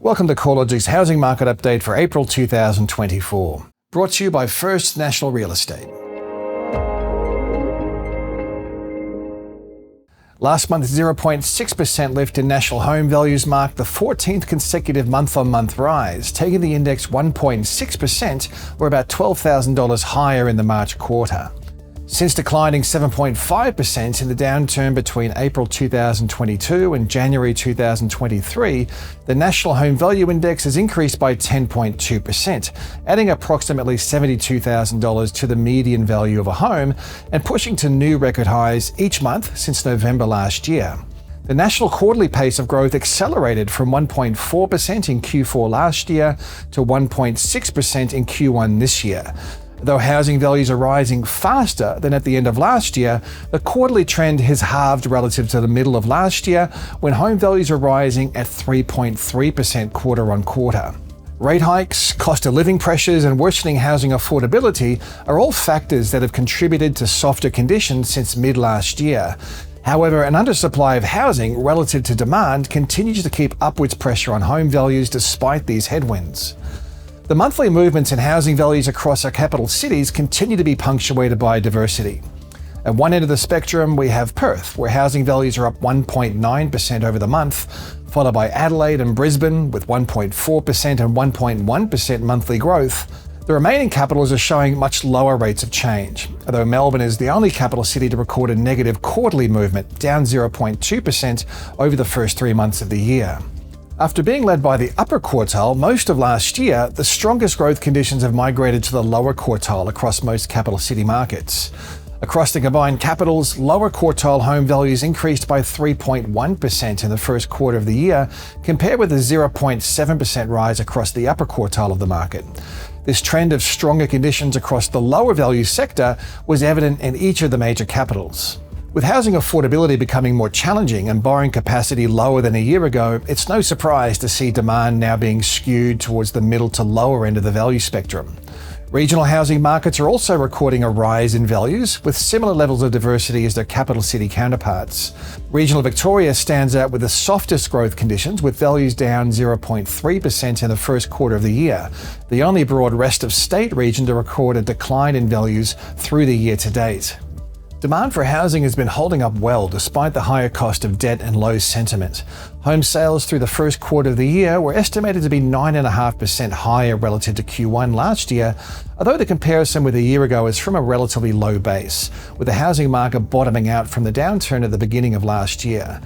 Welcome to CoreLogic's housing market update for April 2024. Brought to you by First National Real Estate. Last month's 0.6% lift in national home values marked the 14th consecutive month-on-month rise, taking the index 1.6%, or about $12,000 higher in the March quarter. Since declining 7.5% in the downturn between April 2022 and January 2023, the National Home Value Index has increased by 10.2%, adding approximately $72,000 to the median value of a home and pushing to new record highs each month since November last year. The national quarterly pace of growth accelerated from 1.4% in Q4 last year to 1.6% in Q1 this year. Though housing values are rising faster than at the end of last year, the quarterly trend has halved relative to the middle of last year, when home values are rising at 3.3% quarter on quarter. Rate hikes, cost of living pressures, and worsening housing affordability are all factors that have contributed to softer conditions since mid-last year. However, an undersupply of housing relative to demand continues to keep upwards pressure on home values despite these headwinds. The monthly movements in housing values across our capital cities continue to be punctuated by diversity. At one end of the spectrum, we have Perth, where housing values are up 1.9% over the month, followed by Adelaide and Brisbane with 1.4% and 1.1% monthly growth. The remaining capitals are showing much lower rates of change, although Melbourne is the only capital city to record a negative quarterly movement, down 0.2% over the first 3 months of the year. After being led by the upper quartile most of last year, the strongest growth conditions have migrated to the lower quartile across most capital city markets. Across the combined capitals, lower quartile home values increased by 3.1% in the first quarter of the year, compared with a 0.7% rise across the upper quartile of the market. This trend of stronger conditions across the lower value sector was evident in each of the major capitals. With housing affordability becoming more challenging and borrowing capacity lower than a year ago, it's no surprise to see demand now being skewed towards the middle to lower end of the value spectrum. Regional housing markets are also recording a rise in values, with similar levels of diversity as their capital city counterparts. Regional Victoria stands out with the softest growth conditions, with values down 0.3% in the first quarter of the year, the only broad rest of state region to record a decline in values through the year to date. Demand for housing has been holding up well despite the higher cost of debt and low sentiment. Home sales through the first quarter of the year were estimated to be 9.5% higher relative to Q1 last year, although the comparison with a year ago is from a relatively low base, with the housing market bottoming out from the downturn at the beginning of last year.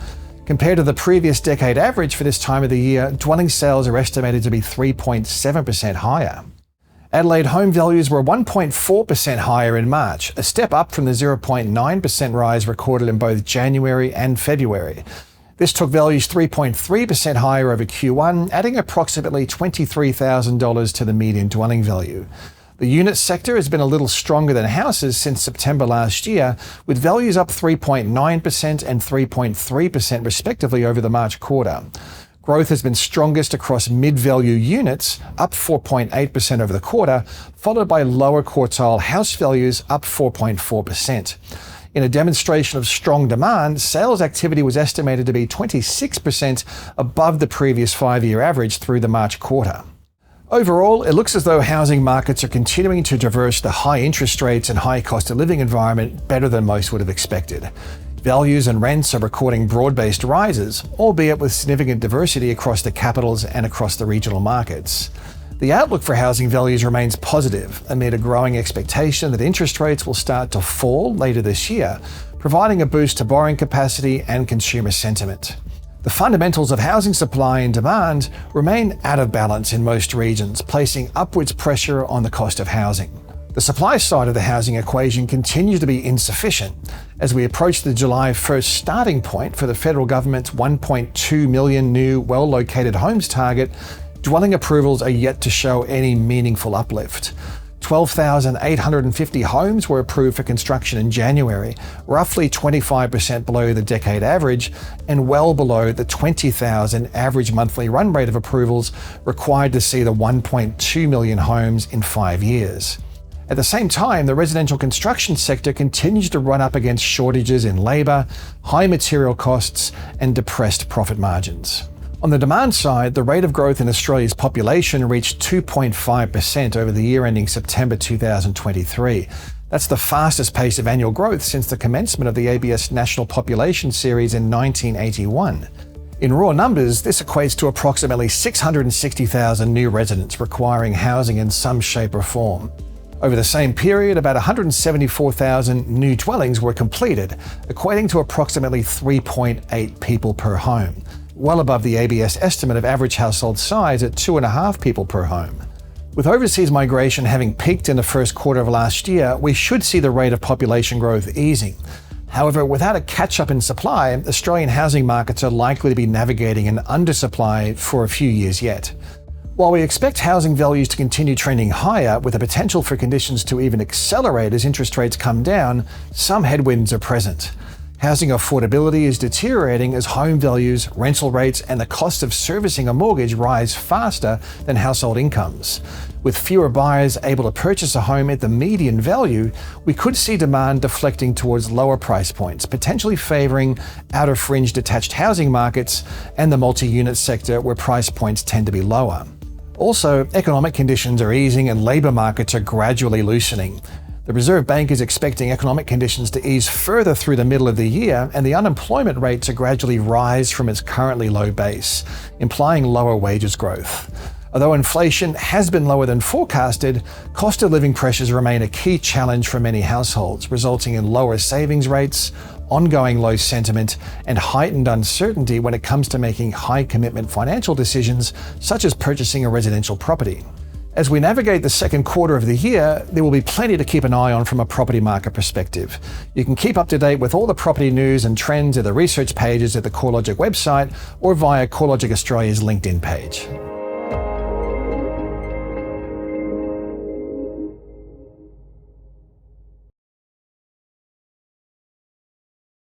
Compared to the previous decade average for this time of the year, dwelling sales are estimated to be 3.7% higher. Adelaide home values were 1.4% higher in March, a step up from the 0.9% rise recorded in both January and February. This took values 3.3% higher over Q1, adding approximately $23,000 to the median dwelling value. The unit sector has been a little stronger than houses since September last year, with values up 3.9% and 3.3% respectively over the March quarter. Growth has been strongest across mid-value units, up 4.8% over the quarter, followed by lower quartile house values, up 4.4%. In a demonstration of strong demand, sales activity was estimated to be 26% above the previous 5-year average through the March quarter. Overall, it looks as though housing markets are continuing to traverse the high interest rates and high cost of living environment better than most would have expected. Values and rents are recording broad-based rises, albeit with significant diversity across the capitals and across the regional markets. The outlook for housing values remains positive amid a growing expectation that interest rates will start to fall later this year, providing a boost to borrowing capacity and consumer sentiment. The fundamentals of housing supply and demand remain out of balance in most regions, placing upwards pressure on the cost of housing. The supply side of the housing equation continues to be insufficient. As we approach the July 1st starting point for the federal government's 1.2 million new well-located homes target, dwelling approvals are yet to show any meaningful uplift. 12,850 homes were approved for construction in January, roughly 25% below the decade average and well below the 20,000 average monthly run rate of approvals required to see the 1.2 million homes in 5 years. At the same time, the residential construction sector continues to run up against shortages in labour, high material costs, and depressed profit margins. On the demand side, the rate of growth in Australia's population reached 2.5% over the year ending September 2023. That's the fastest pace of annual growth since the commencement of the ABS National Population Series in 1981. In raw numbers, this equates to approximately 660,000 new residents requiring housing in some shape or form. Over the same period, about 174,000 new dwellings were completed, equating to approximately 3.8 people per home, well above the ABS estimate of average household size at 2.5 people per home. With overseas migration having peaked in the first quarter of last year, we should see the rate of population growth easing. However, without a catch-up in supply, Australian housing markets are likely to be navigating an undersupply for a few years yet. While we expect housing values to continue trending higher, with the potential for conditions to even accelerate as interest rates come down, some headwinds are present. Housing affordability is deteriorating as home values, rental rates, and the cost of servicing a mortgage rise faster than household incomes. With fewer buyers able to purchase a home at the median value, we could see demand deflecting towards lower price points, potentially favouring outer fringe detached housing markets and the multi-unit sector where price points tend to be lower. Also, economic conditions are easing and labour markets are gradually loosening. The Reserve Bank is expecting economic conditions to ease further through the middle of the year and the unemployment rate to gradually rise from its currently low base, implying lower wages growth. Although inflation has been lower than forecasted, cost of living pressures remain a key challenge for many households, resulting in lower savings rates, ongoing low sentiment, and heightened uncertainty when it comes to making high-commitment financial decisions, such as purchasing a residential property. As we navigate the second quarter of the year, there will be plenty to keep an eye on from a property market perspective. You can keep up to date with all the property news and trends at the research pages at the CoreLogic website or via CoreLogic Australia's LinkedIn page.